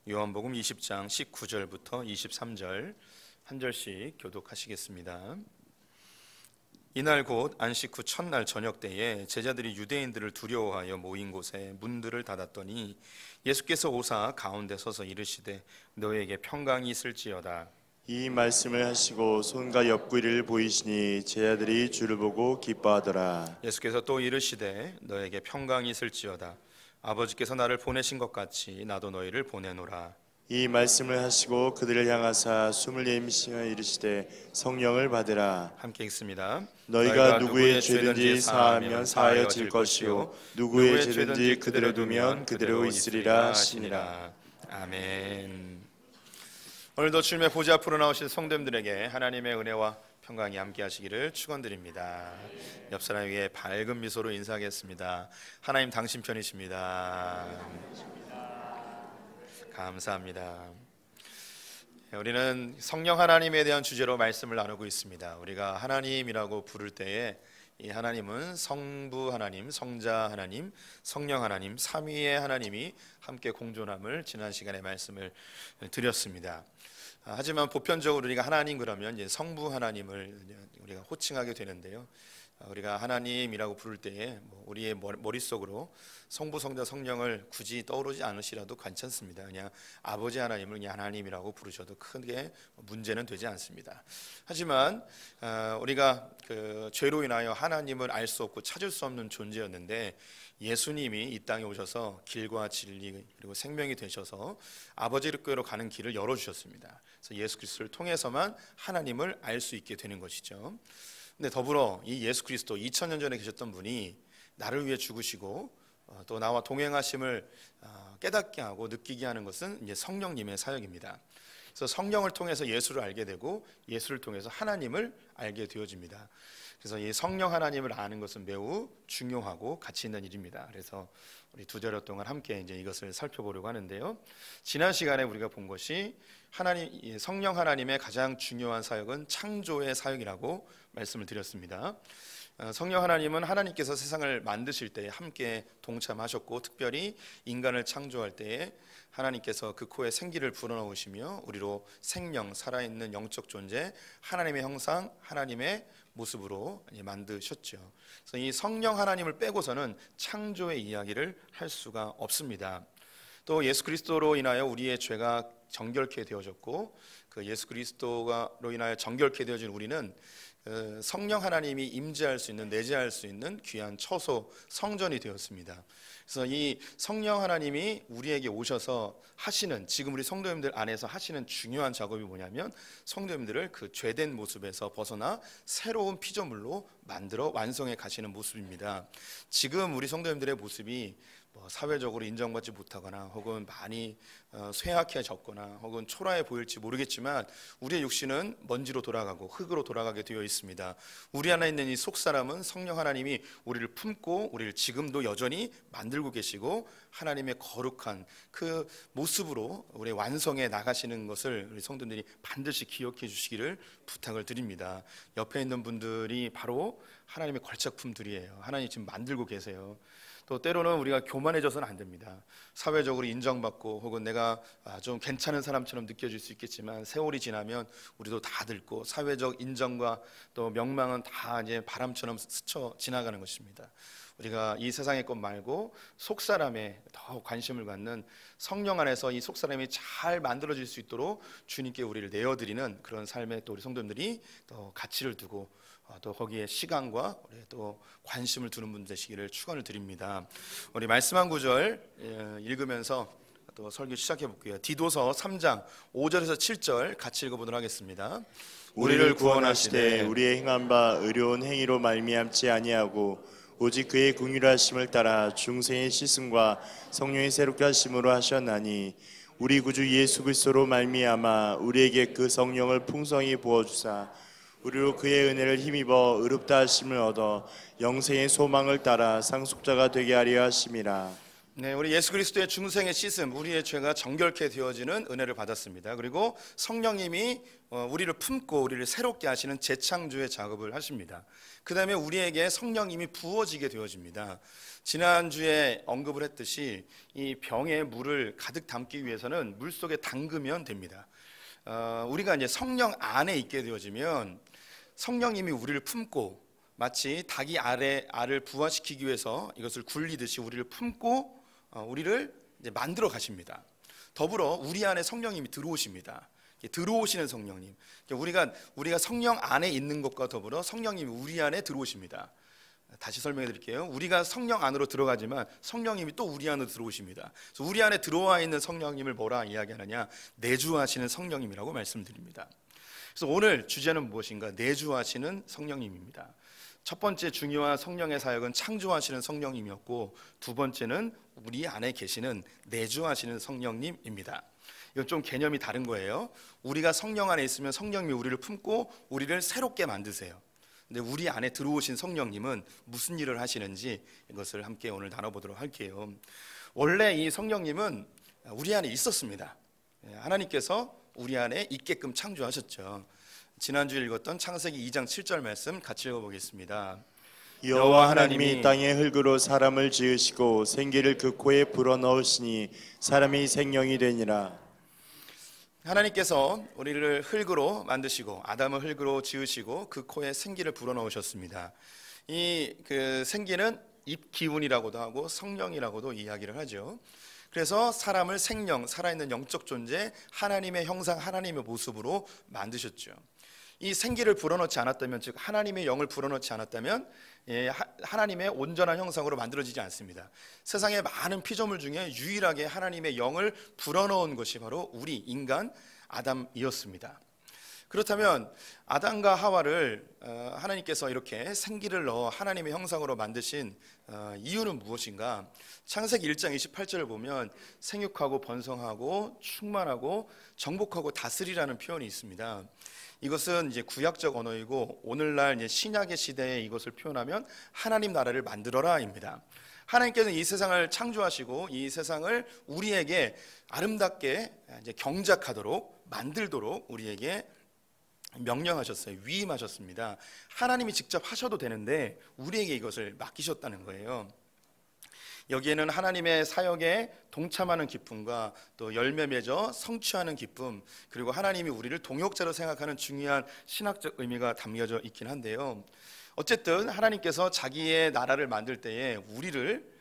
요한복음 20장 19절부터 23절 한 절씩 교독하시겠습니다. 이날 곧 안식 후 첫날 저녁 때에 제자들이 유대인들을 두려워하여 모인 곳에 문들을 닫았더니 예수께서 오사 가운데 서서 이르시되 너에게 평강이 있을지어다. 이 말씀을 하시고 손과 옆구리를 보이시니 제자들이 주를 보고 기뻐하더라. 예수께서 또 이르시되 너에게 평강이 있을지어다. 아버지께서 나를 보내신 것 같이 나도 너희를 보내노라. 이 말씀을 하시고 그들을 향하사 숨을 내쉬며 이르시되 성령을 받으라. 함께 읽습니다. 너희가 누구의 죄든지 사하면 사하여질 것이요 누구의 죄든지 그대로 두면 그대로 있으리라 하시니라. 아멘. 오늘도 주님의 보좌 앞으로 나오실 성도님들에게 하나님의 은혜와 평강이 함께 하시기를 축원드립니다. 옆 사람 위에 밝은 미소로 인사하겠습니다. 하나님 당신 편이십니다. 감사합니다. 우리는 성령 하나님에 대한 주제로 말씀을 나누고 있습니다. 우리가 하나님이라고 부를 때에 이 하나님은 성부 하나님, 성자 하나님, 성령 하나님, 삼위의 하나님이 함께 공존함을 지난 시간에 말씀을 드렸습니다. 하지만 보편적으로 우리가 하나님 그러면 이제 성부 하나님을 우리가 호칭하게 되는데요. 우리가 하나님이라고 부를 때에 우리의 머릿속으로 성부, 성자, 성령을 굳이 떠오르지 않으시라도 괜찮습니다. 그냥 아버지 하나님을 그냥 하나님이라고 부르셔도 크게 문제는 되지 않습니다. 하지만 우리가 그 죄로 인하여 하나님을 알 수 없고 찾을 수 없는 존재였는데 예수님이 이 땅에 오셔서 길과 진리 그리고 생명이 되셔서 아버지께로 가는 길을 열어주셨습니다. 그래서 예수 그리스도를 통해서만 하나님을 알 수 있게 되는 것이죠. 근데 더불어 이 예수 그리스도 2000년 전에 계셨던 분이 나를 위해 죽으시고 또 나와 동행하심을 깨닫게 하고 느끼게 하는 것은 이제 성령님의 사역입니다. 그래서 성령을 통해서 예수를 알게 되고 예수를 통해서 하나님을 알게 되어집니다. 그래서 이 성령 하나님을 아는 것은 매우 중요하고 가치 있는 일입니다. 그래서 우리 두 절 동안 함께 이제 이것을 살펴보려고 하는데요. 지난 시간에 우리가 본 것이 성령 하나님의 가장 중요한 사역은 창조의 사역이라고 말씀을 드렸습니다. 성령 하나님은 하나님께서 세상을 만드실 때에 함께 동참하셨고 특별히 인간을 창조할 때에 하나님께서 그 코에 생기를 불어넣으시며 우리로 생명, 살아있는 영적 존재, 하나님의 형상, 하나님의 모습으로 만드셨죠. 그래서 이 성령 하나님을 빼고서는 창조의 이야기를 할 수가 없습니다. 또 예수 그리스도로 인하여 우리의 죄가 정결케 되어졌고 그 예수 그리스도로 인하여 정결케 되어진 우리는 성령 하나님이 임재할 수 있는, 내재할 수 있는 귀한 처소 성전이 되었습니다. 그래서 이 성령 하나님이 우리에게 오셔서 하시는, 지금 우리 성도님들 안에서 하시는 중요한 작업이 뭐냐면 성도님들을 그 죄된 모습에서 벗어나 새로운 피조물로 만들어 완성해 가시는 모습입니다. 지금 우리 성도님들의 모습이 사회적으로 인정받지 못하거나 혹은 많이 쇠약해졌거나 혹은 초라해 보일지 모르겠지만 우리의 육신은 먼지로 돌아가고 흙으로 돌아가게 되어 있습니다. 우리 안에 있는 이 속사람은 성령 하나님이 우리를 품고 우리를 지금도 여전히 만들고 계시고 하나님의 거룩한 그 모습으로 우리 완성해 나가시는 것을 우리 성도들이 반드시 기억해 주시기를 부탁을 드립니다. 옆에 있는 분들이 바로 하나님의 걸작품들이에요. 하나님이 지금 만들고 계세요. 또 때로는 우리가 교만해져서는 안 됩니다. 사회적으로 인정받고 혹은 내가 좀 괜찮은 사람처럼 느껴질 수 있겠지만 세월이 지나면 우리도 다 늙고 사회적 인정과 또 명망은 다 이제 바람처럼 스쳐 지나가는 것입니다. 우리가 이 세상의 것 말고 속사람에 더 관심을 갖는 성령 안에서 이 속사람이 잘 만들어질 수 있도록 주님께 우리를 내어드리는 그런 삶에 또 우리 성도님들이 더 가치를 두고 또 거기에 시간과 또 관심을 두는 분 되시기를 축원을 드립니다. 우리 말씀 한 구절 읽으면서 또 설교 시작해 볼게요. 디도서 3장 5절에서 7절 같이 읽어보도록 하겠습니다. 우리를 구원하시되 우리의 행한 바 의로운 행위로 말미암지 아니하고 오직 그의 긍휼하심을 따라 중생의 씻음과 성령의 새롭게 하심으로 하셨나니 우리 구주 예수 그리스도로 말미암아 우리에게 그 성령을 풍성히 부어주사 우리로 그의 은혜를 힘입어 의롭다 하심을 얻어 영생의 소망을 따라 상속자가 되게 하려 하심이라. 네, 우리 예수 그리스도의 중생의 씻음, 우리의 죄가 정결케 되어지는 은혜를 받았습니다. 그리고 성령님이 우리를 품고 우리를 새롭게 하시는 재창조의 작업을 하십니다. 그 다음에 우리에게 성령님이 부어지게 되어집니다. 지난주에 언급을 했듯이 이 병에 물을 가득 담기 위해서는 물 속에 담그면 됩니다. 우리가 이제 성령 안에 있게 되어지면 성령님이 우리를 품고 마치 닭이 알을 부화시키기 위해서 이것을 굴리듯이 우리를 품고 우리를 이제 만들어 가십니다. 더불어 우리 안에 성령님이 들어오십니다. 들어오시는 성령님. 우리가 성령 안에 있는 것과 더불어 성령님이 우리 안에 들어오십니다. 다시 설명해 드릴게요. 우리가 성령 안으로 들어가지만 성령님이 또 우리 안으로 들어오십니다. 그래서 우리 안에 들어와 있는 성령님을 뭐라 이야기하느냐? 내주하시는 성령님이라고 말씀드립니다. 그래서 오늘 주제는 무엇인가? 내주하시는 성령님입니다. 첫 번째 중요한 성령의 사역은 창조하시는 성령님이었고, 두 번째는 우리 안에 계시는 내주하시는 성령님입니다. 이건 좀 개념이 다른 거예요. 우리가 성령 안에 있으면 성령님이 우리를 품고 우리를 새롭게 만드세요. 근데 우리 안에 들어오신 성령님은 무슨 일을 하시는지 이것을 함께 오늘 나눠보도록 할게요. 원래 이 성령님은 우리 안에 있었습니다. 하나님께서 우리 안에 있게끔 창조하셨죠. 지난주에 읽었던 창세기 2장 7절 말씀 같이 읽어보겠습니다. 여호와 하나님이 땅의 흙으로 사람을 지으시고 생기를 그 코에 불어넣으시니 사람이 생명이 되니라. 하나님께서 우리를 흙으로 만드시고 아담을 흙으로 지으시고 그 코에 생기를 불어넣으셨습니다. 이 생기는 입기운이라고도 하고 성령이라고도 이야기를 하죠. 그래서 사람을 생명, 살아있는 영적 존재, 하나님의 형상, 하나님의 모습으로 만드셨죠. 이 생기를 불어넣지 않았다면, 즉 하나님의 영을 불어넣지 않았다면 하나님의 온전한 형상으로 만들어지지 않습니다. 세상의 많은 피조물 중에 유일하게 하나님의 영을 불어넣은 것이 바로 우리 인간 아담이었습니다. 그렇다면 아담과 하와를 하나님께서 이렇게 생기를 넣어 하나님의 형상으로 만드신 이유는 무엇인가? 창세기 1장 28절을 보면 생육하고 번성하고 충만하고 정복하고 다스리라는 표현이 있습니다. 이것은 이제 구약적 언어이고 오늘날 이제 신약의 시대에 이것을 표현하면 하나님 나라를 만들어라입니다. 하나님께서는 이 세상을 창조하시고 이 세상을 우리에게 아름답게 이제 경작하도록 만들도록 우리에게 명령하셨어요. 위임하셨습니다. 하나님이 직접 하셔도 되는데 우리에게 이것을 맡기셨다는 거예요. 여기에는 하나님의 사역에 동참하는 기쁨과 또 열매 맺어 성취하는 기쁨, 그리고 하나님이 우리를 동역자로 생각하는 중요한 신학적 의미가 담겨져 있긴 한데요. 어쨌든 하나님께서 자기의 나라를 만들 때에 우리를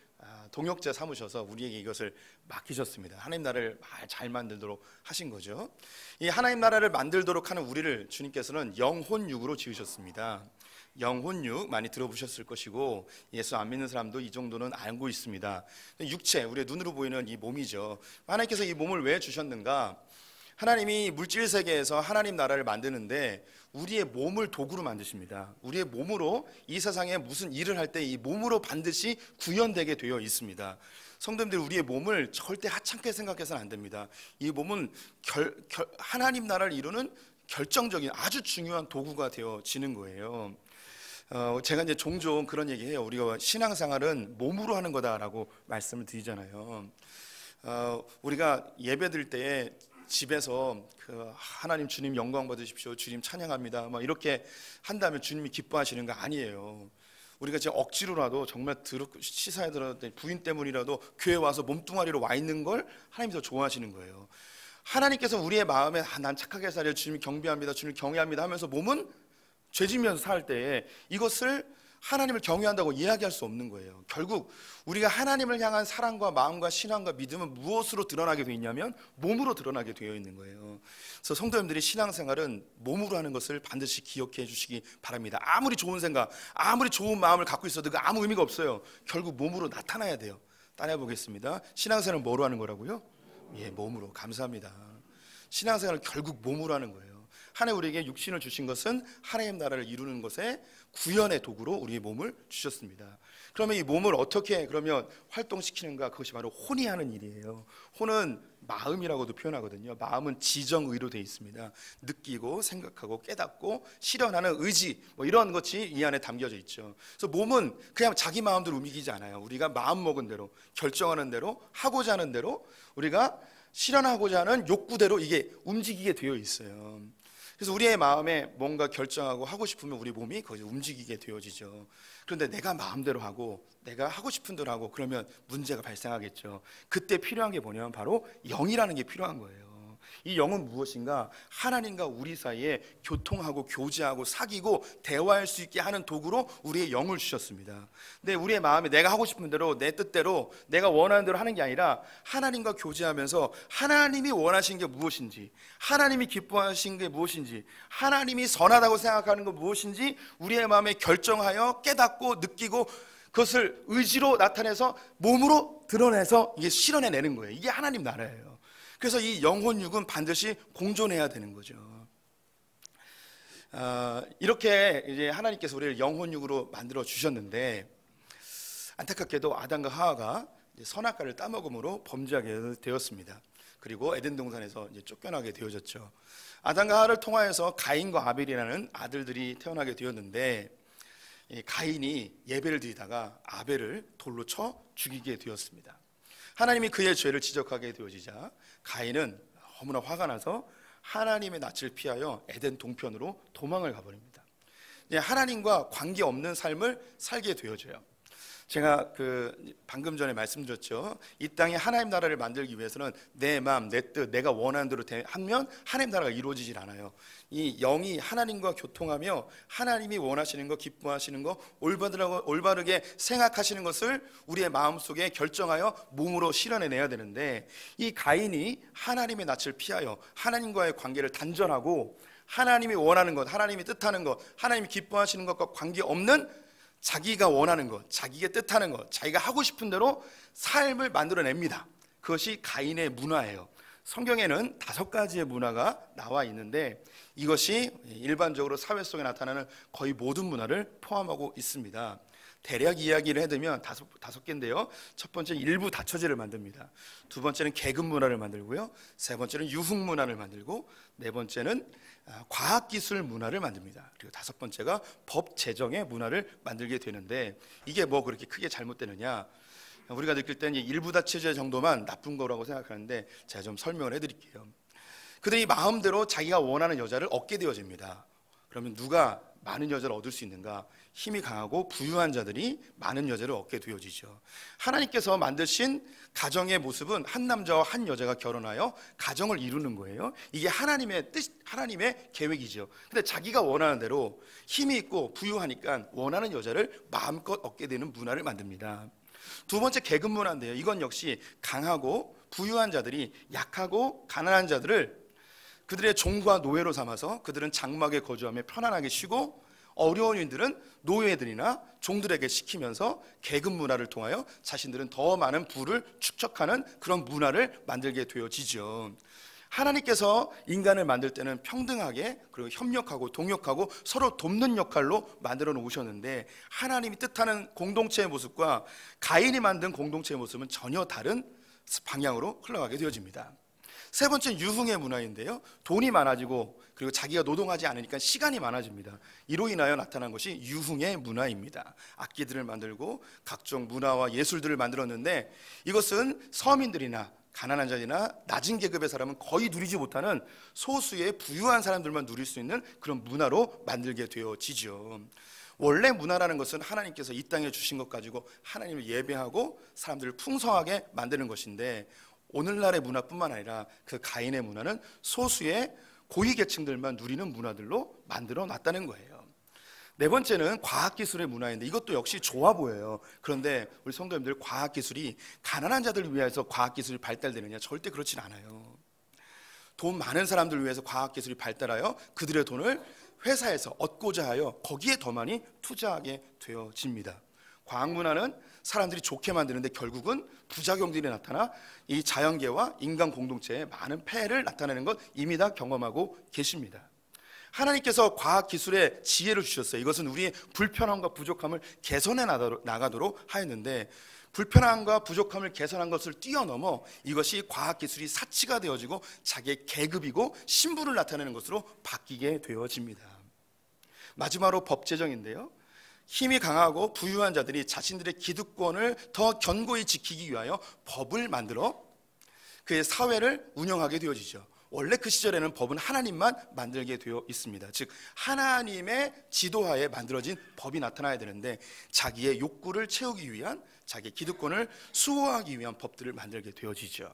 동역자 삼으셔서 우리에게 이것을 맡기셨습니다. 하나님 나라를 잘 만들도록 하신 거죠. 이 하나님 나라를 만들도록 하는 우리를 주님께서는 영혼육으로 지으셨습니다. 영혼육 많이 들어보셨을 것이고 예수 안 믿는 사람도 이 정도는 알고 있습니다. 육체, 우리의 눈으로 보이는 이 몸이죠. 하나님께서 이 몸을 왜 주셨는가? 하나님이 물질 세계에서 하나님 나라를 만드는데 우리의 몸을 도구로 만드십니다. 우리의 몸으로 이 세상에 무슨 일을 할 때 이 몸으로 반드시 구현되게 되어 있습니다. 성도님들, 우리의 몸을 절대 하찮게 생각해서는 안 됩니다. 이 몸은 하나님 나라를 이루는 결정적인 아주 중요한 도구가 되어지는 거예요. 제가 이제 종종 그런 얘기해요. 우리가 신앙생활은 몸으로 하는 거다라고 말씀을 드리잖아요. 우리가 예배드릴 때 집에서 하나님 주님 영광 받으십시오, 주님 찬양합니다, 막 이렇게 한다면 주님이 기뻐하시는 거 아니에요. 우리가 지금 억지로라도 정말 시사에 들어도 부인 때문이라도 교회 와서 몸뚱아리로 와 있는 걸 하나님이 더 좋아하시는 거예요. 하나님께서 우리의 마음에 난 착하게 살려 주님 경배합니다, 주님 경외합니다 하면서 몸은 죄지면서 살 때에 이것을 하나님을 경외한다고 이야기할 수 없는 거예요. 결국 우리가 하나님을 향한 사랑과 마음과 신앙과 믿음은 무엇으로 드러나게 되어 있냐면 몸으로 드러나게 되어 있는 거예요. 그래서 성도님들이 신앙생활은 몸으로 하는 것을 반드시 기억해 주시기 바랍니다. 아무리 좋은 생각, 아무리 좋은 마음을 갖고 있어도 그 아무 의미가 없어요. 결국 몸으로 나타나야 돼요. 따라해보겠습니다. 신앙생활은 뭐로 하는 거라고요? 예, 몸으로. 감사합니다. 신앙생활은 결국 몸으로 하는 거예요. 하나님 우리에게 육신을 주신 것은 하나님 나라를 이루는 것에 구현의 도구로 우리의 몸을 주셨습니다. 그러면 이 몸을 어떻게 그러면 활동시키는가? 그것이 바로 혼이 하는 일이에요. 혼은 마음이라고도 표현하거든요. 마음은 지정의로 되어 있습니다. 느끼고 생각하고 깨닫고 실현하는 의지, 뭐 이런 것이 이 안에 담겨져 있죠. 그래서 몸은 그냥 자기 마음대로 움직이지 않아요. 우리가 마음 먹은 대로, 결정하는 대로, 하고자 하는 대로, 우리가 실현하고자 하는 욕구대로 이게 움직이게 되어 있어요. 그래서 우리의 마음에 뭔가 결정하고 하고 싶으면 우리 몸이 거기서 움직이게 되어지죠. 그런데 내가 마음대로 하고 내가 하고 싶은 대로 하고 그러면 문제가 발생하겠죠. 그때 필요한 게 뭐냐면 바로 영이라는 게 필요한 거예요. 이 영은 무엇인가? 하나님과 우리 사이에 교통하고 교제하고 사귀고 대화할 수 있게 하는 도구로 우리의 영을 주셨습니다. 근데 우리의 마음에 내가 하고 싶은 대로 내 뜻대로 내가 원하는 대로 하는 게 아니라 하나님과 교제하면서 하나님이 원하시는 게 무엇인지, 하나님이 기뻐하시는 게 무엇인지, 하나님이 선하다고 생각하는 게 무엇인지 우리의 마음에 결정하여 깨닫고 느끼고 그것을 의지로 나타내서 몸으로 드러내서 이게 실현해내는 거예요. 이게 하나님 나라예요. 그래서 이 영혼육은 반드시 공존해야 되는 거죠. 이렇게 이제 하나님께서 우리를 영혼육으로 만들어 주셨는데 안타깝게도 아담과 하와가 선악과를 따먹음으로 범죄하게 되었습니다. 그리고 에덴 동산에서 이제 쫓겨나게 되어졌죠. 아담과 하와를 통하여서 가인과 아벨이라는 아들들이 태어나게 되었는데 가인이 예배를 드리다가 아벨을 돌로 쳐 죽이게 되었습니다. 하나님이 그의 죄를 지적하게 되어지자 가인은 너무나 화가 나서 하나님의 낯을 피하여 에덴 동편으로 도망을 가버립니다. 하나님과 관계없는 삶을 살게 되어져요. 제가 방금 전에 말씀드렸죠. 이 땅에 하나님 나라를 만들기 위해서는 내 마음, 내 뜻, 내가 원하는 대로 하면 하나님 나라가 이루어지질 않아요. 이 영이 하나님과 교통하며 하나님이 원하시는 거, 기뻐하시는 거, 올바르게 생각하시는 것을 우리의 마음속에 결정하여 몸으로 실현해내야 되는데 이 가인이 하나님의 낯을 피하여 하나님과의 관계를 단절하고 하나님이 원하는 것, 하나님이 뜻하는 것, 하나님이 기뻐하시는 것과 관계없는 자기가 원하는 것, 자기가 뜻하는 것, 자기가 하고 싶은 대로 삶을 만들어냅니다. 그것이 가인의 문화예요. 성경에는 5가지의 문화가 나와 있는데 이것이 일반적으로 사회 속에 나타나는 거의 모든 문화를 포함하고 있습니다. 대략 이야기를 해두면 다섯 개인데요. 첫 번째는 일부 다처제를 만듭니다. 두 번째는 계급 문화를 만들고요. 세 번째는 유흥 문화를 만들고 네 번째는 과학기술 문화를 만듭니다. 그리고 5번째가 법 제정의 문화를 만들게 되는데 이게 뭐 그렇게 크게 잘못되느냐? 우리가 느낄 때는 일부 다처제 정도만 나쁜 거라고 생각하는데 제가 좀 설명을 해드릴게요. 그들이 마음대로 자기가 원하는 여자를 얻게 되어집니다. 그러면 누가 많은 여자를 얻을 수 있는가? 힘이 강하고 부유한 자들이 많은 여자를 얻게 되어지죠. 하나님께서 만드신 가정의 모습은 한 남자와 한 여자가 결혼하여 가정을 이루는 거예요. 이게 하나님의 뜻, 하나님의 계획이죠. 근데 자기가 원하는 대로 힘이 있고 부유하니까 원하는 여자를 마음껏 얻게 되는 문화를 만듭니다. 두 번째 계급 문화인데요. 이건 역시 강하고 부유한 자들이 약하고 가난한 자들을 그들의 종과 노예로 삼아서 그들은 장막에 거주하며 편안하게 쉬고 어려운 이들은 노예들이나 종들에게 시키면서 계급 문화를 통하여 자신들은 더 많은 부를 축적하는 그런 문화를 만들게 되어지죠. 하나님께서 인간을 만들 때는 평등하게 그리고 협력하고 동역하고 서로 돕는 역할로 만들어 놓으셨는데 하나님이 뜻하는 공동체의 모습과 가인이 만든 공동체의 모습은 전혀 다른 방향으로 흘러가게 되어집니다. 세 번째는 유흥의 문화인데요. 돈이 많아지고 그리고 자기가 노동하지 않으니까 시간이 많아집니다. 이로 인하여 나타난 것이 유흥의 문화입니다. 악기들을 만들고 각종 문화와 예술들을 만들었는데 이것은 서민들이나 가난한 자들이나 낮은 계급의 사람은 거의 누리지 못하는 소수의 부유한 사람들만 누릴 수 있는 그런 문화로 만들게 되어지죠. 원래 문화라는 것은 하나님께서 이 땅에 주신 것 가지고 하나님을 예배하고 사람들을 풍성하게 만드는 것인데 오늘날의 문화뿐만 아니라 그 가인의 문화는 소수의 고위계층들만 누리는 문화들로 만들어 놨다는 거예요. 네 번째는 과학기술의 문화인데 이것도 역시 좋아 보여요. 그런데 우리 성도님들 과학기술이 가난한 자들을 위해서 과학기술이 발달되느냐? 절대 그렇진 않아요. 돈 많은 사람들을 위해서 과학기술이 발달하여 그들의 돈을 회사에서 얻고자 하여 거기에 더 많이 투자하게 되어집니다. 과학문화는 사람들이 좋게 만드는데 결국은 부작용들이 나타나 이 자연계와 인간 공동체에 많은 폐해를 나타내는 것 이미 다 경험하고 계십니다. 하나님께서 과학기술의 지혜를 주셨어요. 이것은 우리의 불편함과 부족함을 개선해 나가도록 하였는데, 불편함과 부족함을 개선한 것을 뛰어넘어 이것이 과학기술이 사치가 되어지고 자기의 계급이고 신분을 나타내는 것으로 바뀌게 되어집니다. 마지막으로 법 제정인데요, 힘이 강하고 부유한 자들이 자신들의 기득권을 더 견고히 지키기 위하여 법을 만들어 그의 사회를 운영하게 되어지죠. 원래 그 시절에는 법은 하나님만 만들게 되어 있습니다. 즉 하나님의 지도하에 만들어진 법이 나타나야 되는데, 자기의 욕구를 채우기 위한, 자기의 기득권을 수호하기 위한 법들을 만들게 되어지죠.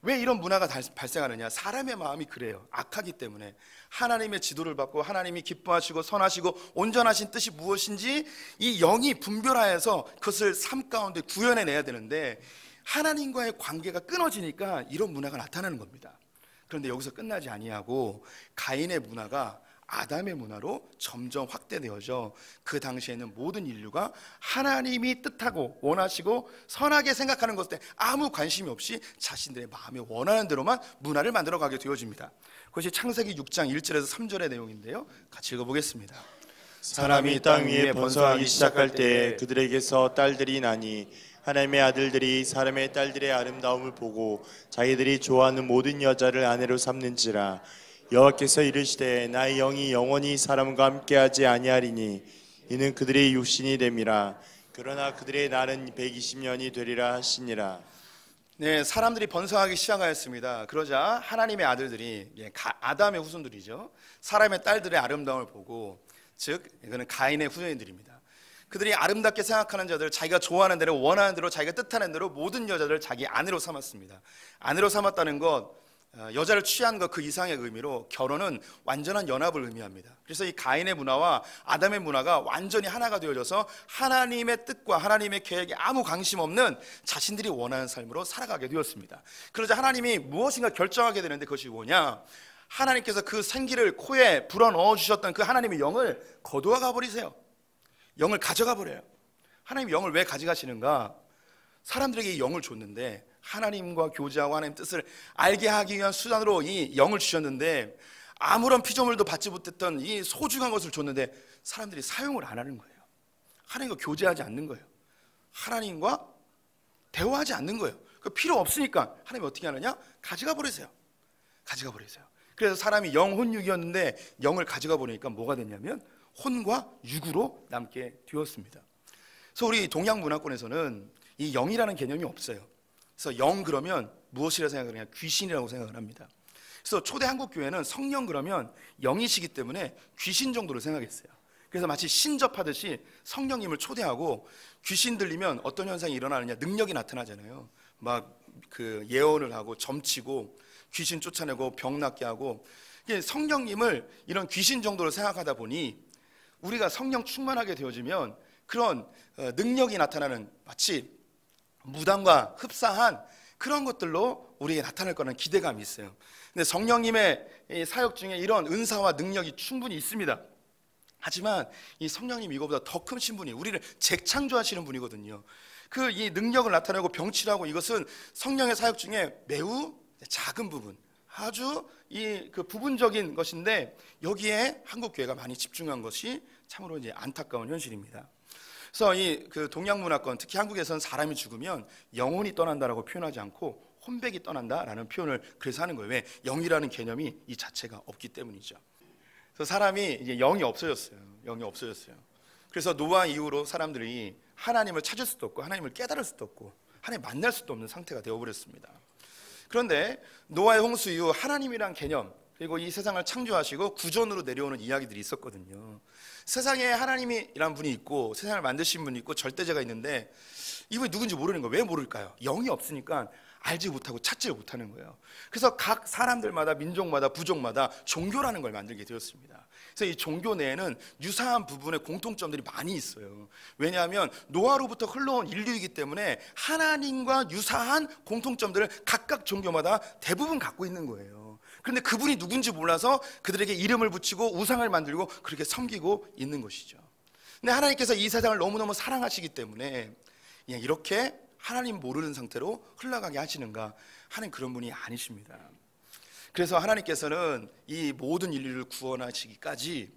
왜 이런 문화가 발생하느냐? 사람의 마음이 그래요. 악하기 때문에. 하나님의 지도를 받고 하나님이 기뻐하시고 선하시고 온전하신 뜻이 무엇인지 이 영이 분별하여서 그것을 삶 가운데 구현해내야 되는데, 하나님과의 관계가 끊어지니까 이런 문화가 나타나는 겁니다. 그런데 여기서 끝나지 아니하고 가인의 문화가 아담의 문화로 점점 확대되어져 그 당시에는 모든 인류가 하나님이 뜻하고 원하시고 선하게 생각하는 것에 아무 관심이 없이 자신들의 마음에 원하는 대로만 문화를 만들어가게 되어집니다. 그것이 창세기 6장 1절에서 3절의 내용인데요, 같이 읽어보겠습니다. 사람이 땅 위에 번성하기 시작할 때 그들에게서 딸들이 나니 하나님의 아들들이 사람의 딸들의 아름다움을 보고 자기들이 좋아하는 모든 여자를 아내로 삼는지라. 여호와께서 이르시되 나의 영이 영원히 사람과 함께하지 아니하리니 이는 그들의 육신이 됨이라. 그러나 그들의 날은 120년이 되리라 하시니라. 네, 사람들이 번성하기 시작하였습니다. 그러자 하나님의 아들들이, 아담의 후손들이죠, 사람의 딸들의 아름다움을 보고, 즉 이거는 가인의 후손들입니다. 그들이 아름답게 생각하는 자들, 자기가 좋아하는 대로 원하는 대로 자기가 뜻하는 대로 모든 여자들을 자기 아내로 삼았습니다. 아내로 삼았다는 것, 여자를 취한 것 그 이상의 의미로 결혼은 완전한 연합을 의미합니다. 그래서 이 가인의 문화와 아담의 문화가 완전히 하나가 되어져서 하나님의 뜻과 하나님의 계획에 아무 관심 없는 자신들이 원하는 삶으로 살아가게 되었습니다. 그러자 하나님이 무엇인가 결정하게 되는데, 그것이 뭐냐? 하나님께서 그 생기를 코에 불어넣어 주셨던 그 하나님의 영을 거두어가 버리세요. 영을 가져가 버려요. 하나님이 영을 왜 가져가시는가? 사람들에게 이 영을 줬는데, 하나님과 교제하고 하나님 뜻을 알게 하기 위한 수단으로 이 영을 주셨는데, 아무런 피조물도 받지 못했던 이 소중한 것을 줬는데 사람들이 사용을 안 하는 거예요. 하나님과 교제하지 않는 거예요. 하나님과 대화하지 않는 거예요. 그 필요 없으니까 하나님이 어떻게 하느냐? 가져가 버리세요. 가져가 버리세요. 그래서 사람이 영혼육이었는데 영을 가져가 버리니까 뭐가 됐냐면 혼과 육으로 남게 되었습니다. 그래서 우리 동양 문화권에서는 이 영이라는 개념이 없어요. 그래서 영 그러면 무엇이라 생각을 하냐? 귀신이라고 생각을 합니다. 그래서 초대 한국 교회는 성령 그러면 영이시기 때문에 귀신 정도로 생각했어요. 그래서 마치 신접하듯이 성령님을 초대하고, 귀신 들리면 어떤 현상이 일어나느냐? 능력이 나타나잖아요. 막 그 예언을 하고 점치고 귀신 쫓아내고 병 낫게 하고, 성령님을 이런 귀신 정도로 생각하다 보니 우리가 성령 충만하게 되어지면 그런 능력이 나타나는, 마치 무당과 흡사한 그런 것들로 우리에게 나타날 거라는 기대감이 있어요. 근데 성령님의 사역 중에 이런 은사와 능력이 충분히 있습니다. 하지만 이 성령님 이거보다 더 큰 신분이, 우리를 재창조하시는 분이거든요. 그 이 능력을 나타내고 병치라고, 이것은 성령의 사역 중에 매우 작은 부분, 아주 그 부분적인 것인데, 여기에 한국 교회가 많이 집중한 것이 참으로 이제 안타까운 현실입니다. 그래서 그 동양 문화권, 특히 한국에서는 사람이 죽으면 영혼이 떠난다라고 표현하지 않고 혼백이 떠난다라는 표현을 그래서 하는 거예요. 왜? 영이라는 개념이 이 자체가 없기 때문이죠. 그래서 사람이 이제 영이 없어졌어요. 영이 없어졌어요. 그래서 노아 이후로 사람들이 하나님을 찾을 수도 없고 하나님을 깨달을 수도 없고 하나님 만날 수도 없는 상태가 되어버렸습니다. 그런데 노아의 홍수 이후 하나님이란 개념, 그리고 이 세상을 창조하시고 구전으로 내려오는 이야기들이 있었거든요. 세상에 하나님이란 분이 있고 세상을 만드신 분이 있고 절대자가 있는데, 이분이 누군지 모르는 거예요. 왜 모를까요? 영이 없으니까 알지 못하고 찾지 못하는 거예요. 그래서 각 사람들마다, 민족마다, 부족마다 종교라는 걸 만들게 되었습니다. 그래서 이 종교 내에는 유사한 부분의 공통점들이 많이 있어요. 왜냐하면 노아로부터 흘러온 인류이기 때문에 하나님과 유사한 공통점들을 각각 종교마다 대부분 갖고 있는 거예요. 그런데 그분이 누군지 몰라서 그들에게 이름을 붙이고 우상을 만들고 그렇게 섬기고 있는 것이죠. 근데 하나님께서 이 세상을 너무너무 사랑하시기 때문에 그냥 이렇게 하나님 모르는 상태로 흘러가게 하시는가 하는 그런 분이 아니십니다. 그래서 하나님께서는 이 모든 인류를 구원하시기까지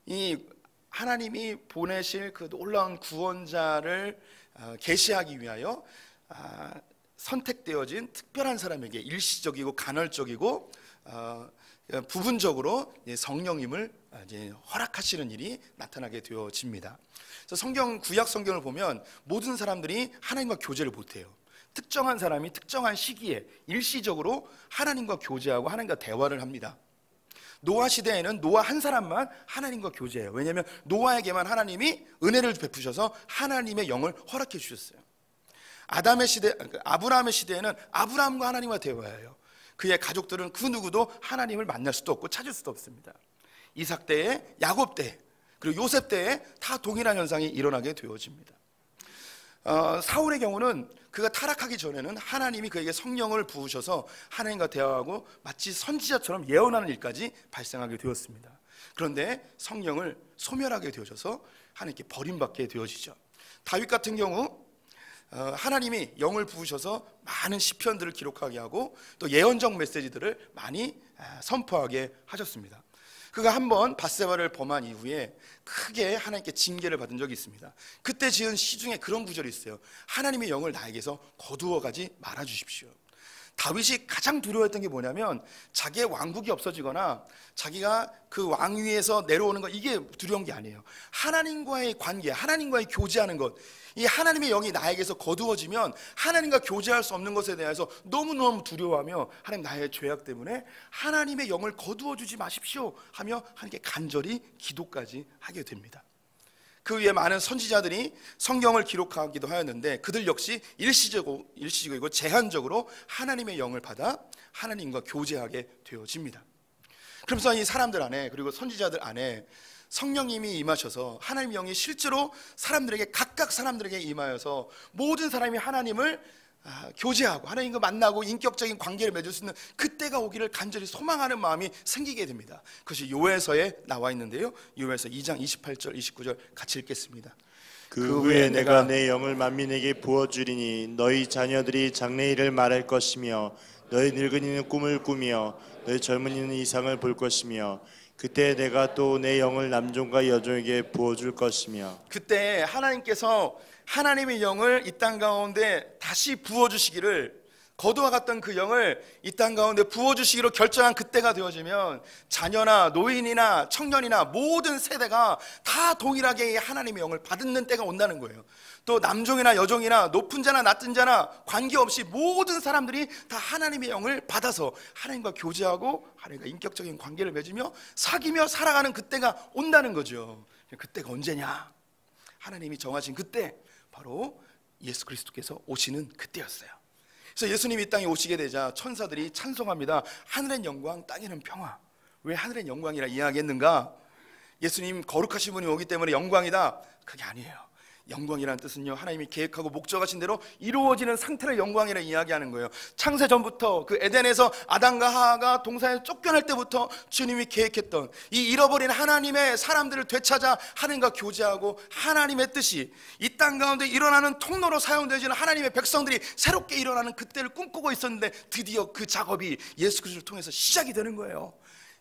이 하나님이 보내실 그 놀라운 구원자를 계시하기 위하여 선택되어진 특별한 사람에게 일시적이고 간헐적이고 부분적으로 성령님을 허락하시는 일이 나타나게 되어집니다. 그래서 성경, 구약 성경을 보면 모든 사람들이 하나님과 교제를 못해요. 특정한 사람이 특정한 시기에 일시적으로 하나님과 교제하고 하나님과 대화를 합니다. 노아 시대에는 노아 한 사람만 하나님과 교제해요. 왜냐하면 노아에게만 하나님이 은혜를 베푸셔서 하나님의 영을 허락해 주셨어요. 아담의 시대, 아브라함의 시대에는 아브라함과 하나님과 대화해요. 그의 가족들은 그 누구도 하나님을 만날 수도 없고 찾을 수도 없습니다. 이삭 때에, 야곱 때, 그리고 요셉 때에 다 동일한 현상이 일어나게 되어집니다. 사울의 경우는 그가 타락하기 전에는 하나님이 그에게 성령을 부으셔서 하나님과 대화하고 마치 선지자처럼 예언하는 일까지 발생하게 되었습니다. 그런데 성령을 소멸하게 되어져서 하나님께 버림받게 되어지죠. 다윗 같은 경우 하나님이 영을 부으셔서 많은 시편들을 기록하게 하고 또 예언적 메시지들을 많이 선포하게 하셨습니다. 그가 한번 밧세바를 범한 이후에 크게 하나님께 징계를 받은 적이 있습니다. 그때 지은 시 중에 그런 구절이 있어요. 하나님의 영을 나에게서 거두어가지 말아주십시오. 다윗이 가장 두려워했던 게 뭐냐면 자기의 왕국이 없어지거나 자기가 그 왕위에서 내려오는 것, 이게 두려운 게 아니에요. 하나님과의 관계, 하나님과의 교제하는 것, 이 하나님의 영이 나에게서 거두어지면 하나님과 교제할 수 없는 것에 대해서 너무너무 두려워하며 하나님, 나의 죄악 때문에 하나님의 영을 거두어주지 마십시오 하며 하나님께 간절히 기도까지 하게 됩니다. 그 위에 많은 선지자들이 성경을 기록하기도 하였는데 그들 역시 일시적이고 제한적으로 하나님의 영을 받아 하나님과 교제하게 되어집니다. 그러면서 이 사람들 안에, 그리고 선지자들 안에 성령님이 임하셔서 하나님의 영이 실제로 사람들에게, 각각 사람들에게 임하여서 모든 사람이 하나님을 교제하고 하나님과 만나고 인격적인 관계를 맺을 수 있는 그때가 오기를 간절히 소망하는 마음이 생기게 됩니다. 그것이 요엘서에 나와 있는데요, 요엘서 2장 28절 29절 같이 읽겠습니다. 그 후에 내가 내 영을 만민에게 부어주리니 너희 자녀들이 장래일을 말할 것이며 너희 늙은이는 꿈을 꾸며 너희 젊은이는 이상을 볼 것이며 그때 내가 또 내 영을 남종과 여종에게 부어줄 것이며. 그때 하나님께서 하나님의 영을 이 땅 가운데 다시 부어주시기를, 거두어갔던 그 영을 이 땅 가운데 부어주시기로 결정한 그때가 되어지면 자녀나 노인이나 청년이나 모든 세대가 다 동일하게 하나님의 영을 받는 때가 온다는 거예요. 또 남종이나 여종이나 높은 자나 낮은 자나 관계없이 모든 사람들이 다 하나님의 영을 받아서 하나님과 교제하고 하나님과 인격적인 관계를 맺으며 사귀며 살아가는 그때가 온다는 거죠. 그때가 언제냐? 하나님이 정하신 그때, 바로 예수 그리스도께서 오시는 그때였어요. 그래서 예수님이 이 땅에 오시게 되자 천사들이 찬송합니다. 하늘엔 영광, 땅에는 평화. 왜 하늘엔 영광이라 이야기했는가? 예수님 거룩하신 분이 오기 때문에 영광이다? 그게 아니에요. 영광이라는 뜻은요, 하나님이 계획하고 목적하신 대로 이루어지는 상태를 영광이라 이야기하는 거예요. 창세 전부터 그 에덴에서 아담과 하와가 동산에서 쫓겨날 때부터 주님이 계획했던 이 잃어버린 하나님의 사람들을 되찾아 하나님과 교제하고 하나님의 뜻이 이 땅 가운데 일어나는 통로로 사용되어지는 하나님의 백성들이 새롭게 일어나는 그때를 꿈꾸고 있었는데 드디어 그 작업이 예수 그리스도를 통해서 시작이 되는 거예요.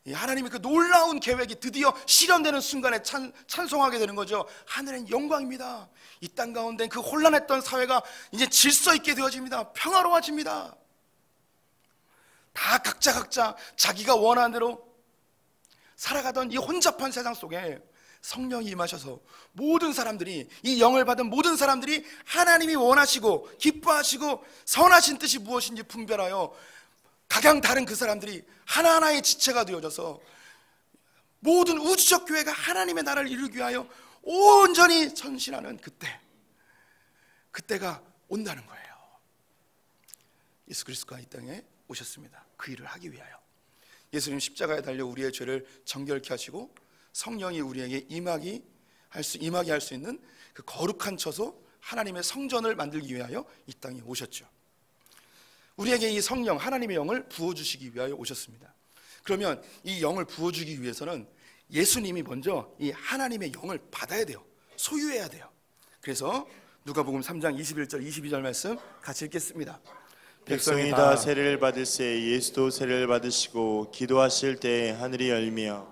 하나님의 그 놀라운 계획이 드디어 실현되는 순간에 찬송하게 되는 거죠. 하늘은 영광입니다. 이 땅 가운데 그 혼란했던 사회가 이제 질서 있게 되어집니다. 평화로워집니다. 다 각자 자기가 원하는 대로 살아가던 이 혼잡한 세상 속에 성령이 임하셔서 모든 사람들이, 이 영을 받은 모든 사람들이 하나님이 원하시고 기뻐하시고 선하신 뜻이 무엇인지 분별하여 각양 다른 그 사람들이 하나하나의 지체가 되어져서 모든 우주적 교회가 하나님의 나라를 이루기 위하여 온전히 전신하는 그때가 온다는 거예요. 예수 그리스도가 이 땅에 오셨습니다. 그 일을 하기 위하여. 예수님 십자가에 달려 우리의 죄를 정결케 하시고 성령이 우리에게 임하게 할 수 있는 그 거룩한 처소, 하나님의 성전을 만들기 위하여 이 땅에 오셨죠. 우리에게 이 성령, 하나님의 영을 부어주시기 위하여 오셨습니다. 그러면 이 영을 부어주기 위해서는 예수님이 먼저 이 하나님의 영을 받아야 돼요. 소유해야 돼요. 그래서 누가복음 3장 21절 22절 말씀 같이 읽겠습니다. 백성이 다 세례를 받을새 예수도 세례를 받으시고 기도하실 때 하늘이 열며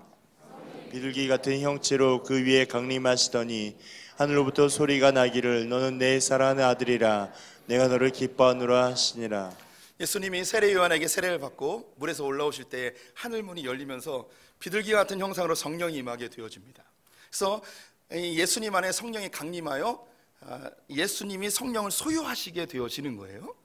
비둘기 같은 형체로 그 위에 강림하시더니 하늘로부터 소리가 나기를 너는 내 사랑하는 아들이라 내가 너를 기뻐하노라 하시니라. 예수님이 세례 요한에게 세례를 받고 물에서 올라오실 때 하늘문이 열리면서 비둘기 같은 형상으로 성령이 임하게 되어집니다. 그래서 예수님 안에 성령이 강림하여 예수님이 성령을 소유하시게 되어지는 거예요.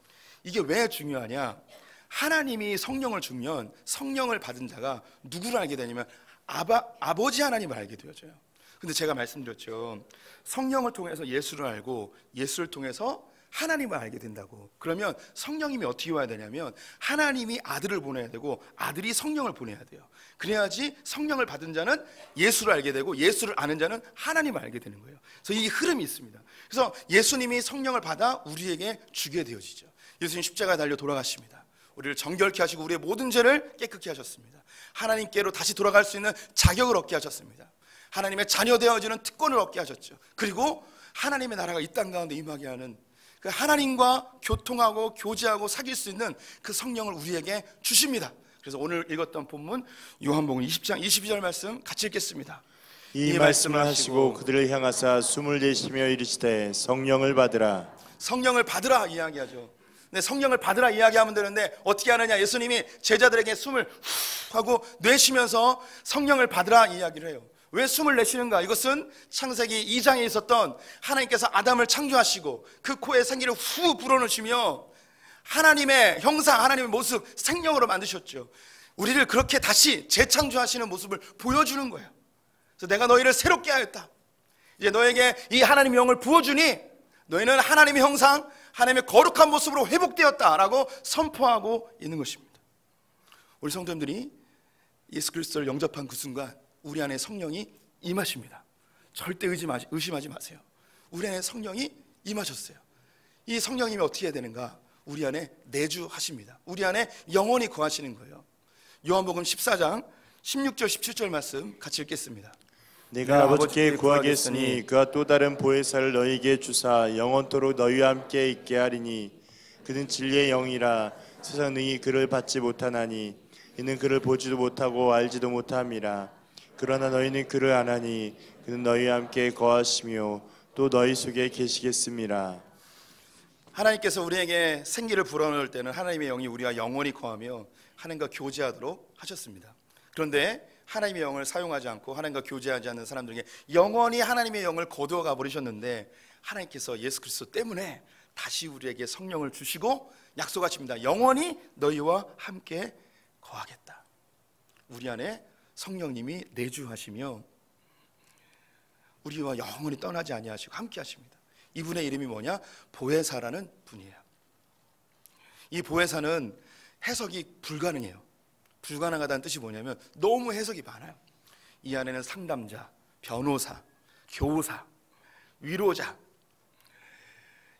이게 왜 중요하냐? 하나님이 성령을 주면 성령을 받은 자가 누구를 알게 되냐면 아버지 하나님을 알게 되어져요. 근데 제가 말씀드렸죠. 성령을 통해서 예수를 알고 예수를 통해서 하나님을 알게 된다고. 그러면 성령님이 어떻게 와야 되냐면 하나님이 아들을 보내야 되고 아들이 성령을 보내야 돼요. 그래야지 성령을 받은 자는 예수를 알게 되고 예수를 아는 자는 하나님을 알게 되는 거예요. 그래서 이 흐름이 있습니다. 그래서 예수님이 성령을 받아 우리에게 주게 되어지죠. 예수님 십자가에 달려 돌아가십니다. 우리를 정결케 하시고 우리의 모든 죄를 깨끗게 하셨습니다. 하나님께로 다시 돌아갈 수 있는 자격을 얻게 하셨습니다. 하나님의 자녀 되어지는 특권을 얻게 하셨죠. 그리고 하나님의 나라가 이 땅 가운데 임하게 하는 그 하나님과 교통하고 교제하고 사귈 수 있는 그 성령을 우리에게 주십니다. 그래서 오늘 읽었던 본문 요한복음 20장 22절 말씀 같이 읽겠습니다. 이 말씀을 하시고 그들을 향하사 숨을 내쉬며 이르시되 성령을 받으라. 성령을 받으라 이야기하죠. 근데 성령을 받으라 이야기하면 되는데 어떻게 하느냐? 예수님이 제자들에게 숨을 후 하고 내쉬면서 성령을 받으라 이야기를 해요. 왜 숨을 내쉬는가? 이것은 창세기 2장에 있었던 하나님께서 아담을 창조하시고 그 코에 생기를 후 불어넣으시며 하나님의 형상, 하나님의 모습, 생명으로 만드셨죠. 우리를 그렇게 다시 재창조하시는 모습을 보여주는 거예요. 그래서 내가 너희를 새롭게 하였다. 이제 너에게 이 하나님의 영을 부어주니 너희는 하나님의 형상, 하나님의 거룩한 모습으로 회복되었다라고 선포하고 있는 것입니다. 우리 성도님들이 예수 그리스도를 영접한 그 순간 우리 안에 성령이 임하십니다. 절대 의심하지 마세요. 우리 안에 성령이 임하셨어요. 이 성령님이 어떻게 해야 되는가? 우리 안에 내주하십니다. 우리 안에 영원히 거하시는 거예요. 요한복음 14장 16절 17절 말씀 같이 읽겠습니다. 내가 아버지께 구하겠으니 그가 또 다른 보혜사를 너희에게 주사 영원토록 너희와 함께 있게 하리니 그는 진리의 영이라 세상 능히 그를 받지 못하나니 이는 그를 보지도 못하고 알지도 못함이라. 그러나 너희는 그를 아나니 그는 너희와 함께 거하시며 또 너희 속에 계시겠습니다. 하나님께서 우리에게 생기를 불어넣을 때는 하나님의 영이 우리와 영원히 거하며 하나님과 교제하도록 하셨습니다. 그런데 하나님의 영을 사용하지 않고 하나님과 교제하지 않는 사람들에게 영원히 하나님의 영을 거두어 가버리셨는데 하나님께서 예수 그리스도 때문에 다시 우리에게 성령을 주시고 약속하십니다. 영원히 너희와 함께 거하겠다. 우리 안에 성령님이 내주하시며 우리와 영원히 떠나지 아니하시고 함께 하십니다. 이분의 이름이 뭐냐? 보혜사라는 분이에요. 이 보혜사는 해석이 불가능해요. 불가능하다는 뜻이 뭐냐면 너무 해석이 많아요. 이 안에는 상담자, 변호사, 교사, 위로자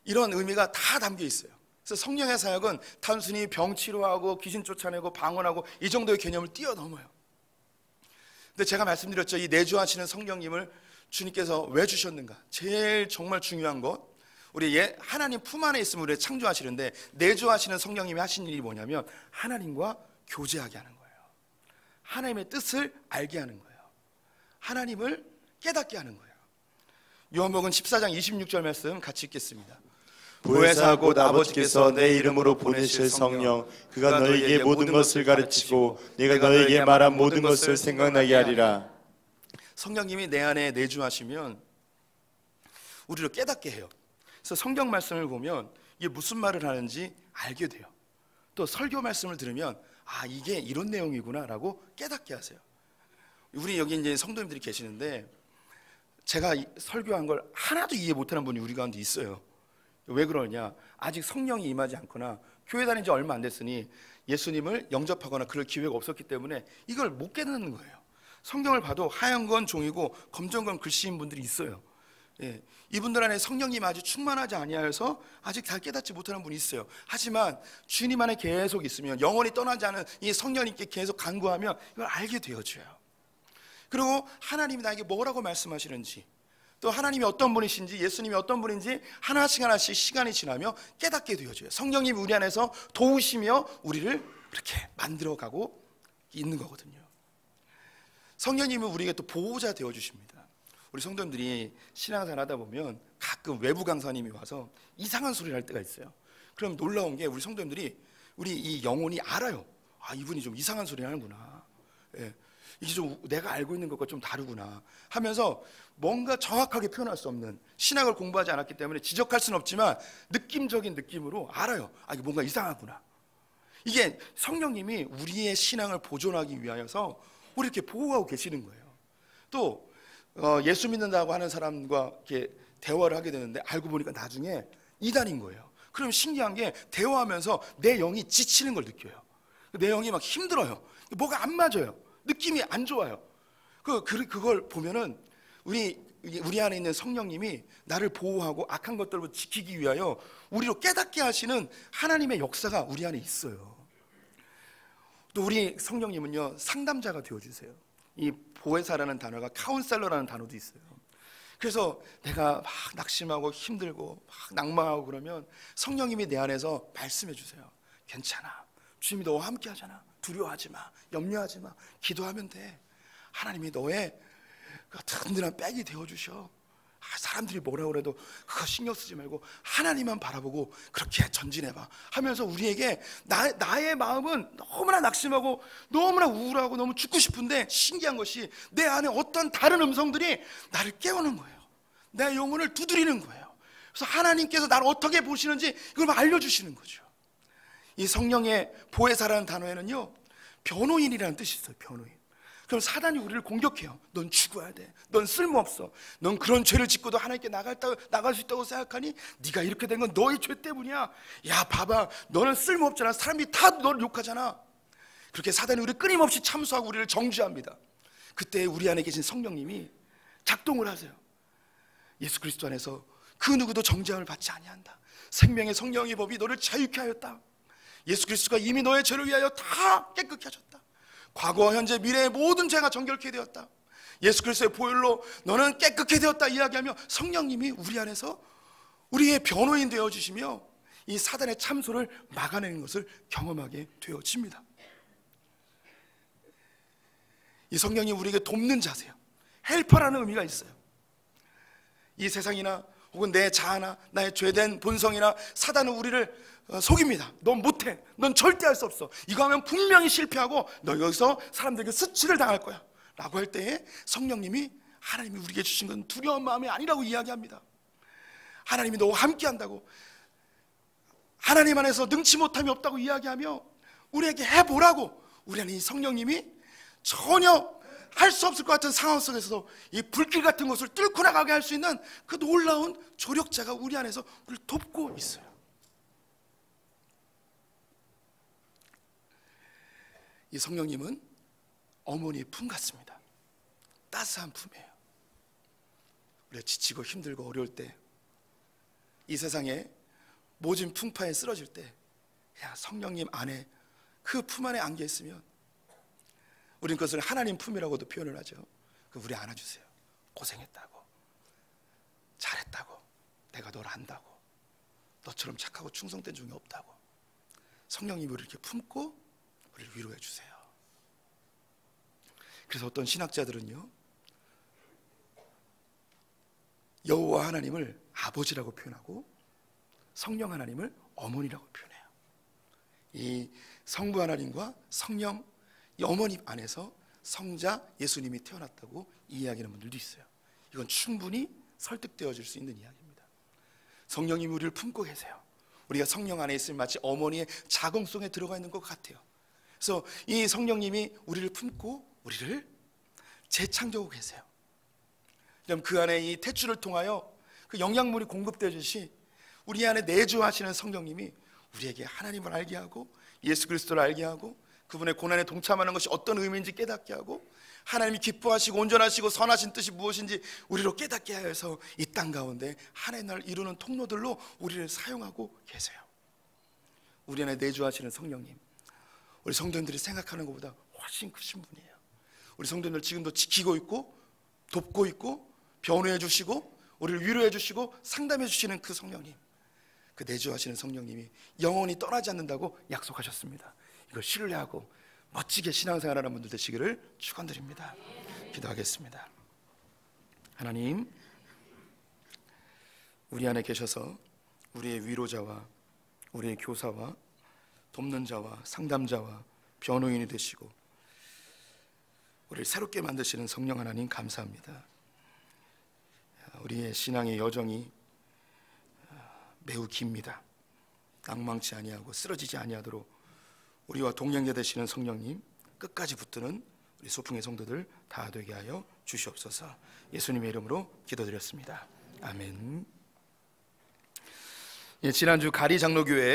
이런 의미가 다 담겨 있어요. 그래서 성령의 사역은 단순히 병 치료하고 귀신 쫓아내고 방언하고 이 정도의 개념을 뛰어넘어요. 근데 제가 말씀드렸죠. 이 내주하시는 성령님을 주님께서 왜 주셨는가? 제일 정말 중요한 것, 우리 하나님 품 안에 있으면 우리를 창조하시는데 내주하시는 성령님이 하신 일이 뭐냐면 하나님과 교제하게 하는 거예요. 하나님의 뜻을 알게 하는 거예요. 하나님을 깨닫게 하는 거예요. 요한복음 14장 26절 말씀 같이 읽겠습니다. 보혜사 곧 아버지께서 내 이름으로 보내실 성령 그가 너희에게 모든 것을 가르치고 내가 너희에게 말한 모든 것을 생각나게 하리라. 성령님이 내 안에 내주하시면 우리를 깨닫게 해요. 그래서 성경 말씀을 보면 이게 무슨 말을 하는지 알게 돼요. 또 설교 말씀을 들으면 아 이게 이런 내용이구나 라고 깨닫게 하세요. 우리 여기 이제 성도님들이 계시는데 제가 설교한 걸 하나도 이해 못하는 분이 우리 가운데 있어요. 왜 그러냐? 아직 성령이 임하지 않거나 교회 다닌 지 얼마 안 됐으니 예수님을 영접하거나 그럴 기회가 없었기 때문에 이걸 못 깨닫는 거예요. 성경을 봐도 하얀 건 종이고 검정 건 글씨인 분들이 있어요. 예, 이분들 안에 성령님 아직 충만하지 아니하여서 아직 다 깨닫지 못하는 분이 있어요. 하지만 주님 안에 계속 있으면 영원히 떠나지 않은 이 성령님께 계속 간구하면 이걸 알게 되어져요. 그리고 하나님이 나에게 뭐라고 말씀하시는지 또 하나님이 어떤 분이신지, 예수님이 어떤 분인지 하나씩 하나씩 시간이 지나며 깨닫게 되어져요. 성령님이 우리 안에서 도우시며 우리를 그렇게 만들어가고 있는 거거든요. 성령님은 우리에게 또 보호자 되어주십니다. 우리 성도님들이 신앙생활 하다 보면 가끔 외부 강사님이 와서 이상한 소리를 할 때가 있어요. 그럼 놀라운 게 우리 성도님들이 우리 이 영혼이 알아요. 아, 이분이 좀 이상한 소리 하는구나. 예, 이게 좀 내가 알고 있는 것과 좀 다르구나 하면서 뭔가 정확하게 표현할 수 없는, 신학을 공부하지 않았기 때문에 지적할 수는 없지만 느낌적인 느낌으로 알아요. 아, 이게 뭔가 이상하구나. 이게 성령님이 우리의 신앙을 보존하기 위하여서 우리 이렇게 보호하고 계시는 거예요. 또 예수 믿는다고 하는 사람과 이렇게 대화를 하게 되는데 알고 보니까 나중에 이단인 거예요. 그럼 신기한 게 대화하면서 내 영이 지치는 걸 느껴요. 내 영이 막 힘들어요. 뭐가 안 맞아요. 느낌이 안 좋아요. 그걸 보면은 우리 안에 있는 성령님이 나를 보호하고 악한 것들을 지키기 위하여 우리로 깨닫게 하시는 하나님의 역사가 우리 안에 있어요. 또 우리 성령님은요, 상담자가 되어주세요. 이 보혜사라는 단어가 카운셀러라는 단어도 있어요. 그래서 내가 막 낙심하고 힘들고 막 낭망하고 그러면 성령님이 내 안에서 말씀해 주세요. 괜찮아, 주님이 너와 함께 하잖아. 두려워하지 마, 염려하지 마, 기도하면 돼. 하나님이 너의 든든한 백이 되어주셔. 사람들이 뭐라 그래도 그거 신경 쓰지 말고 하나님만 바라보고 그렇게 전진해봐 하면서 우리에게 나의 마음은 너무나 낙심하고 너무나 우울하고 너무 죽고 싶은데, 신기한 것이 내 안에 어떤 다른 음성들이 나를 깨우는 거예요. 내 영혼을 두드리는 거예요. 그래서 하나님께서 나를 어떻게 보시는지 이걸 알려주시는 거죠. 이 성령의 보혜사라는 단어에는요, 변호인이라는 뜻이 있어요. 변호인. 그럼 사단이 우리를 공격해요. 넌 죽어야 돼. 넌 쓸모없어. 넌 그런 죄를 짓고도 하나님께 나갈 수 있다고 생각하니? 네가 이렇게 된 건 너의 죄 때문이야. 야, 봐봐, 너는 쓸모없잖아. 사람들이 다 너를 욕하잖아. 그렇게 사단이 우리를 끊임없이 참수하고 우리를 정죄합니다. 그때 우리 안에 계신 성령님이 작동을 하세요. 예수 그리스도 안에서 그 누구도 정죄함을 받지 아니한다. 생명의 성령의 법이 너를 자유케 하였다. 예수 그리스도가 이미 너의 죄를 위하여 다 깨끗게 하셨다. 과거와 현재 미래의 모든 죄가 정결케 되었다. 예수 그리스도의 보혈로 너는 깨끗게 되었다 이야기하며 성령님이 우리 안에서 우리의 변호인 되어주시며 이 사단의 참소를 막아내는 것을 경험하게 되어집니다. 이 성령이 우리에게 돕는 자세요. 헬퍼라는 의미가 있어요. 이 세상이나 혹은 내 자아나 나의 죄된 본성이나 사단은 우리를 속입니다. 넌 못해. 넌 절대 할 수 없어. 이거 하면 분명히 실패하고 너 여기서 사람들에게 수치를 당할 거야 라고 할 때에 성령님이, 하나님이 우리에게 주신 건 두려운 마음이 아니라고 이야기합니다. 하나님이 너와 함께 한다고, 하나님 안에서 능치 못함이 없다고 이야기하며 우리에게 해보라고, 우리 안에 이 성령님이 전혀 할 수 없을 것 같은 상황 속에서도 이 불길 같은 것을 뚫고 나가게 할 수 있는 그 놀라운 조력자가 우리 안에서 우리를 돕고 있어요. 이 성령님은 어머니의 품 같습니다. 따스한 품이에요. 우리가 지치고 힘들고 어려울 때, 이 세상에 모진 풍파에 쓰러질 때, 야, 성령님 안에 그 품 안에 안겨 있으면 우리는 그것을 하나님 품이라고도 표현을 하죠. 우리 안아주세요. 고생했다고, 잘했다고, 내가 널 안다고, 너처럼 착하고 충성된 종이 없다고 성령님이 우리를 이렇게 품고 우리를 위로해 주세요. 그래서 어떤 신학자들은요, 여호와 하나님을 아버지라고 표현하고 성령 하나님을 어머니라고 표현해요. 이 성부 하나님과 성령, 이 어머니 안에서 성자 예수님이 태어났다고 이야기하는 분들도 있어요. 이건 충분히 설득되어질 수 있는 이야기입니다. 성령님이 우리를 품고 계세요. 우리가 성령 안에 있으면 마치 어머니의 자궁속에 들어가 있는 것 같아요. 그래서 이 성령님이 우리를 품고 우리를 재창조하고 계세요. 그럼 그 안에 이 탯줄을 통하여 그 영양분이 공급되듯이 우리 안에 내주하시는 성령님이 우리에게 하나님을 알게 하고 예수 그리스도를 알게 하고 그분의 고난에 동참하는 것이 어떤 의미인지 깨닫게 하고 하나님이 기뻐하시고 온전하시고 선하신 뜻이 무엇인지 우리로 깨닫게 하여서 이 땅 가운데 하나님의 나라를 이루는 통로들로 우리를 사용하고 계세요. 우리 안에 내주하시는 성령님, 우리 성도님들이 생각하는 것보다 훨씬 크신 분이에요. 우리 성도님들 지금도 지키고 있고 돕고 있고 변호해 주시고 우리를 위로해 주시고 상담해 주시는 그 성령님, 그 내주하시는 성령님이 영원히 떠나지 않는다고 약속하셨습니다. 이걸 신뢰하고 멋지게 신앙생활하는 분들 되시기를 축원드립니다. 기도하겠습니다. 하나님, 우리 안에 계셔서 우리의 위로자와 우리의 교사와 돕는 자와 상담자와 변호인이 되시고 우리를 새롭게 만드시는 성령 하나님 감사합니다. 우리의 신앙의 여정이 매우 깁니다. 낭망치 아니하고 쓰러지지 아니하도록 우리와 동행자 되시는 성령님, 끝까지 붙드는 우리 소풍의 성도들 다 되게 하여 주시옵소서. 예수님의 이름으로 기도드렸습니다. 아멘. 지난주 가리 장로교회